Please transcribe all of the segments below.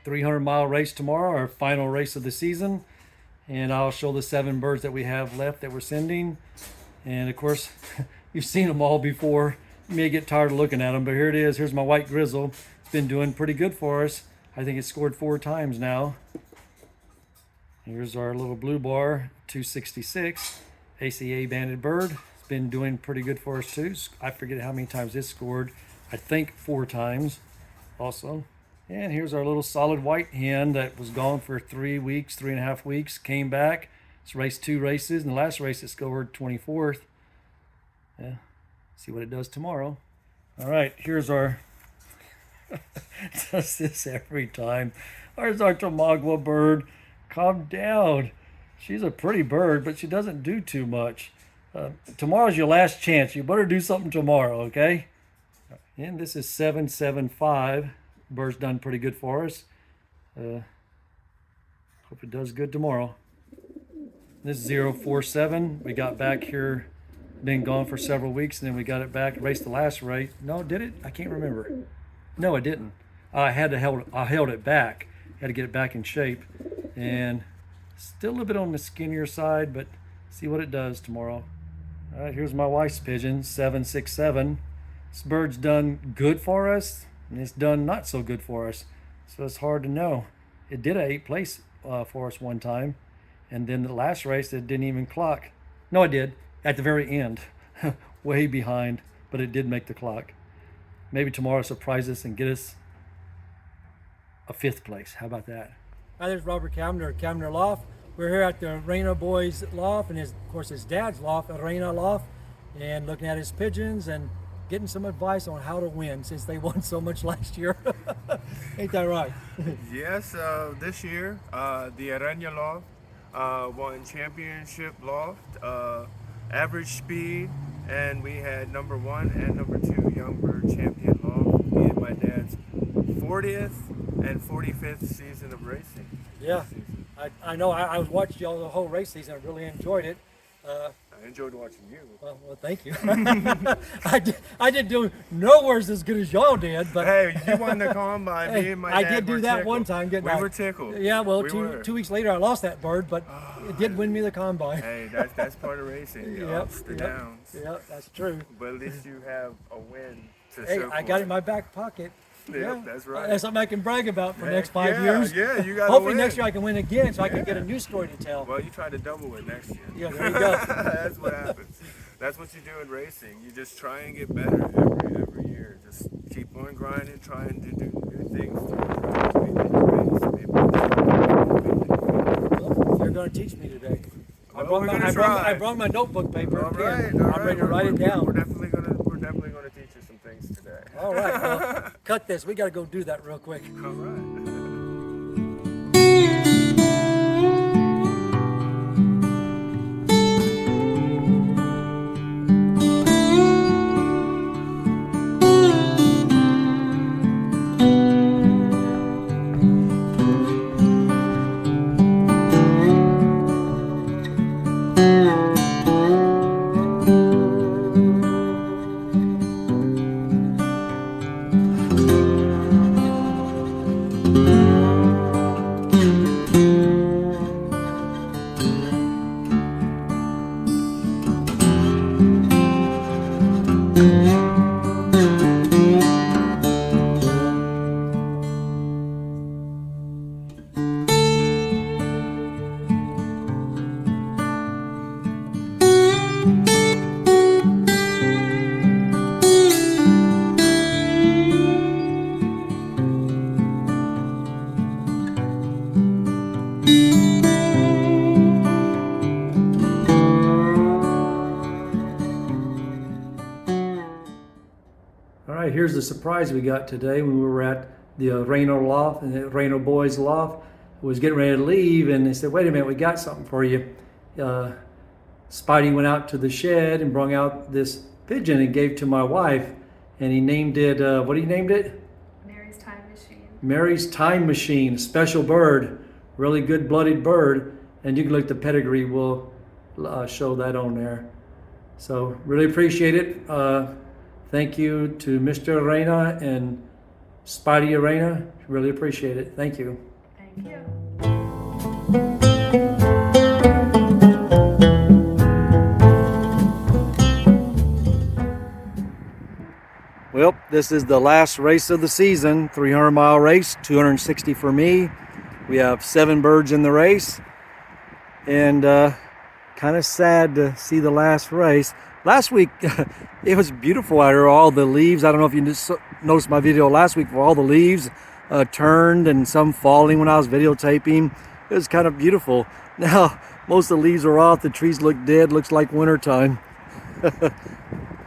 300-mile race tomorrow, our final race of the season. And I'll show the 7 birds that we have left that we're sending. And of course, you've seen them all before. You may get tired of looking at them, but here it is. Here's my white grizzle. It's been doing pretty good for us. I think it's scored 4 times now. Here's our little blue bar, 266, ACA banded bird. It's been doing pretty good for us too. I forget how many times it's scored. I think 4 times also. And here's our little solid white hen that was gone for 3 weeks, 3.5 weeks, came back. It's raced 2 races, and the last race it scored 24th. Yeah, see what it does tomorrow. All right, here's our, does this every time. There's our Tamagua bird. Calm down. She's a pretty bird, but she doesn't do too much. Tomorrow's your last chance. You better do something tomorrow, okay? And this is 775. Bird's done pretty good for us. Hope it does good tomorrow. This is 047. We got back here, been gone for several weeks, and then we got it back, raced the last race. No, did it? I can't remember. No, I didn't. I held it back. Had to get it back in shape. And still a little bit on the skinnier side, but see what it does tomorrow. All right, here's my wife's pigeon, 767. This bird's done good for us, and it's done not so good for us. So it's hard to know. It did a 8th place for us one time, and then the last race it didn't even clock. No, it did at the very end, way behind, but it did make the clock. Maybe tomorrow surprise us and get us a 5th place. How about that? Hi, there's Robert Camner Loft. We're here at the Arana Boys Loft, and of course his dad's loft, Arana Loft, and looking at his pigeons and getting some advice on how to win since they won so much last year. Ain't that right? Yes, this year the Arana Loft won championship loft, average speed, and we had number 1 and number 2 young bird champion loft. Me and my dad's 40th and 45th season of racing. Yeah, I know. I was watching y'all the whole race season. I really enjoyed it. I enjoyed watching you. Well, thank you. I didn't do nowhere as good as y'all did, but hey, you won the combine. Me and my dad I did do that tickled. one time, didn't I? We were tickled. Yeah, well, we two weeks later I lost that bird, but it did win me the combine. Hey, that's part of racing. The ups, the downs. Yep, that's true. But at least you have a win to Hey, show I for got it it. in my back pocket. Yep, that's right. That's something I can brag about for the next 5 yeah, years. Yeah, you got to Hopefully win. next year I can win again so I can get a new story to tell. Well, you try to double it next year. Yeah, there you go. That's what happens. That's what you do in racing. You just try and get better every year. Just keep on grinding, trying to do new things to make Well, you're going to teach me today. Well, I brought my notebook paper. All right, I'm ready to write it down. We're definitely gonna teach you some things today. All right, well, cut this. We got to go do that real quick. All right. Here's the surprise we got today when we were at the Arana Loft and the Arana Boys Loft. Was getting ready to leave, and they said, "Wait a minute, we got something for you." Spidey went out to the shed and brought out this pigeon and gave to my wife, and he named it. What he named it? Mary's Time Machine. Mary's Time Machine. Special bird, really good blooded bird, and you can look at the pedigree. We'll show that on there. So really appreciate it. Thank you to Mr. Arana and Spidey Arana. Really appreciate it. Thank you. Thank you. Well, this is the last race of the season, 300-mile race, 260 for me. We have 7 birds in the race, and kind of sad to see the last race. Last week, it was beautiful out here. All the leaves, I don't know if you just noticed my video last week, where all the leaves turned and some falling when I was videotaping. It was kind of beautiful. Now, most of the leaves are off. The trees look dead. Looks like wintertime.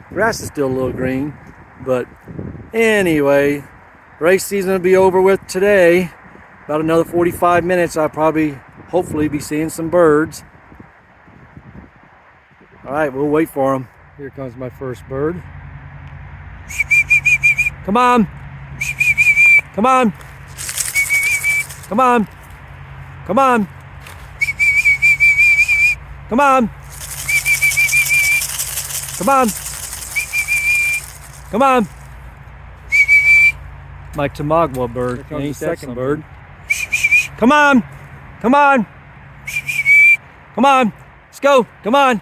Grass is still a little green. But anyway, race season will be over with today. About another 45 minutes, I'll probably, hopefully, be seeing some birds. All right, we'll wait for them. Here comes my first bird. Come on. Come on. Come on. Come on. Come on. Come on. Come on. My Tamagua bird. Any second bird. Come on. Come on. Come on. Let's go. Come on.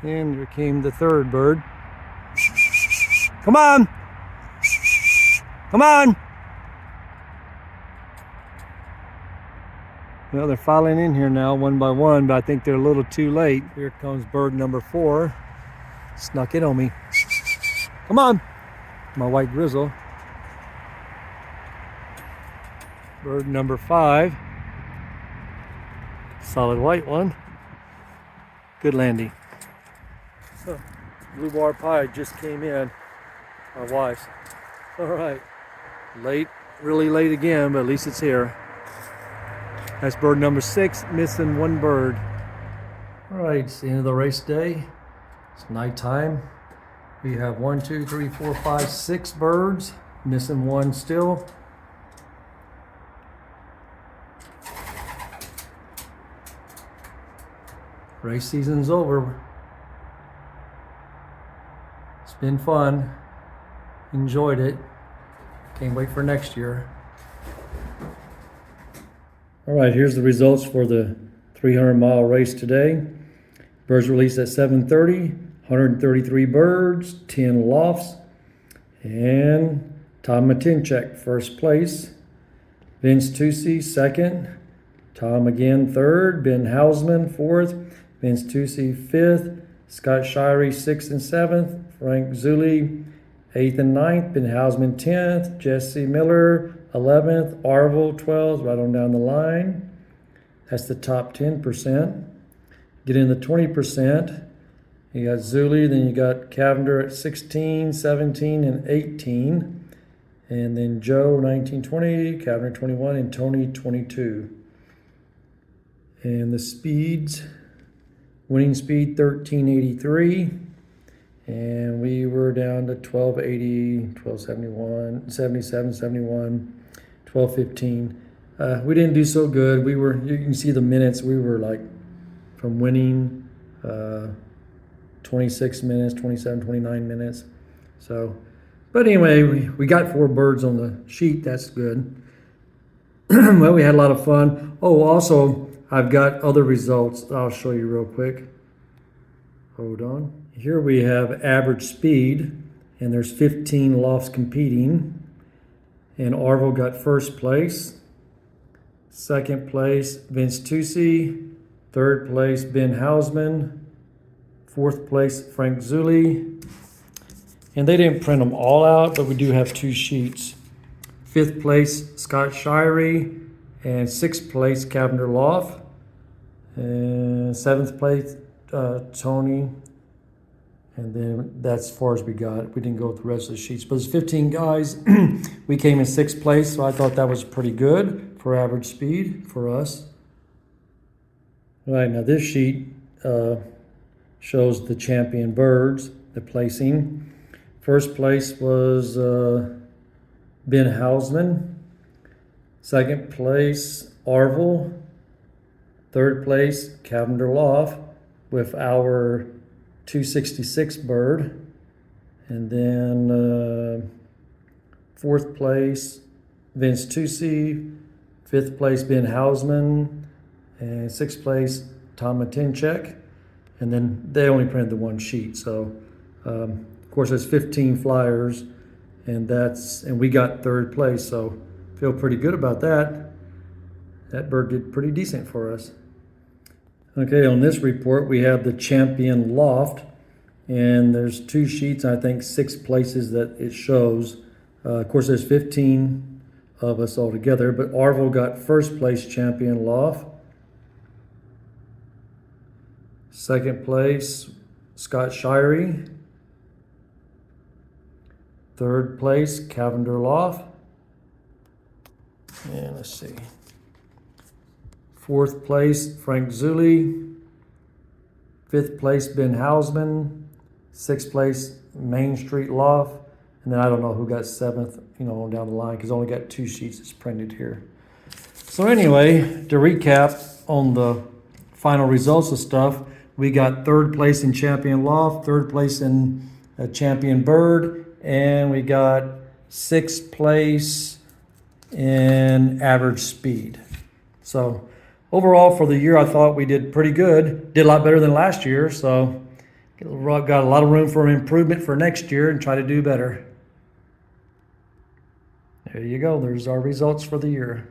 And here came the third bird. Come on. Come on. Well, they're filing in here now one by one, but I think they're a little too late. Here comes bird number 4. Snuck in on me. Come on. My white grizzle. Bird number 5. Solid white one. Good landing. So, blue bar pie just came in. My wife's. All right. Late, really late again, but at least it's here. That's bird number 6, missing 1 bird. All right, it's the end of the race day. It's nighttime. We have 1, 2, 3, 4, 5, 6 birds, missing 1 still. Race season's over. It's been fun. Enjoyed it. Can't wait for next year. All right, here's the results for the 300-mile race today. Birds released at 7:30, 133 birds, 10 lofts, and Tom Matinchek first place. Vince Tucci second, Tom again third, Ben Hausman fourth, Vince Tucci fifth, Scott Shirey 6th and 7th, Frank Zulli 8th and 9th, Ben Hausman 10th, Jesse Miller 11th, Arville 12th, right on down the line. That's the top 10%. Get in the 20%. You got Zulli, then you got Cavender at 16, 17, and 18. And then Joe 19, 20, Cavender 21, and Tony 22. And the speeds, winning speed 1383. And we were down to 1280, 1271, 77, 71, 1215. We didn't do so good. We were, you can see the minutes, we were like from winning 26 minutes, 27, 29 minutes. So, but anyway, we got 4 birds on the sheet. That's good. Well, we had a lot of fun. Oh, also, I've got other results I'll show you real quick. Hold on. Here we have average speed, and there's 15 lofts competing. And Arville got first place. Second place, Vince Tucci. Third place, Ben Hausman. Fourth place, Frank Zulli. And they didn't print them all out, but we do have 2 sheets. Fifth place, Scott Shirey. And 6th place, Cavender Loft. And 7th place, Tony. And then that's as far as we got. We didn't go with the rest of the sheets. But there's 15 guys. We came in 6th place, so I thought that was pretty good for average speed for us. All right, now this sheet shows the champion birds, the placing. First place was Ben Hausman. Second place, Arville. Third place, Cavender Loft, with our 266 bird. And then fourth place, Vince Tusi. Fifth place, Ben Hausman. And sixth place, Tom Matinchek. And then they only printed the one sheet. So, of course, there's 15 flyers. And we got third place. So, feel pretty good about that. That bird did pretty decent for us. Okay, on this report, we have the champion loft. And there's 2 sheets, I think 6 places that it shows. Of course, there's 15 of us all together, but Arville got first place champion loft. Second place, Scott Shirey. Third place, Cavender Loft. And let's see. Fourth place, Frank Zulli. Fifth place, Ben Hausman. Sixth place, Main Street Loft. And then I don't know who got seventh, on down the line, because I only got 2 sheets that's printed here. So anyway, to recap on the final results of stuff, we got third place in champion loft, third place in champion bird, and we got 6th place in average speed. So overall for the year, I thought we did pretty good. Did a lot better than last year, so got a lot of room for improvement for next year and try to do better. There you go. There's our results for the year.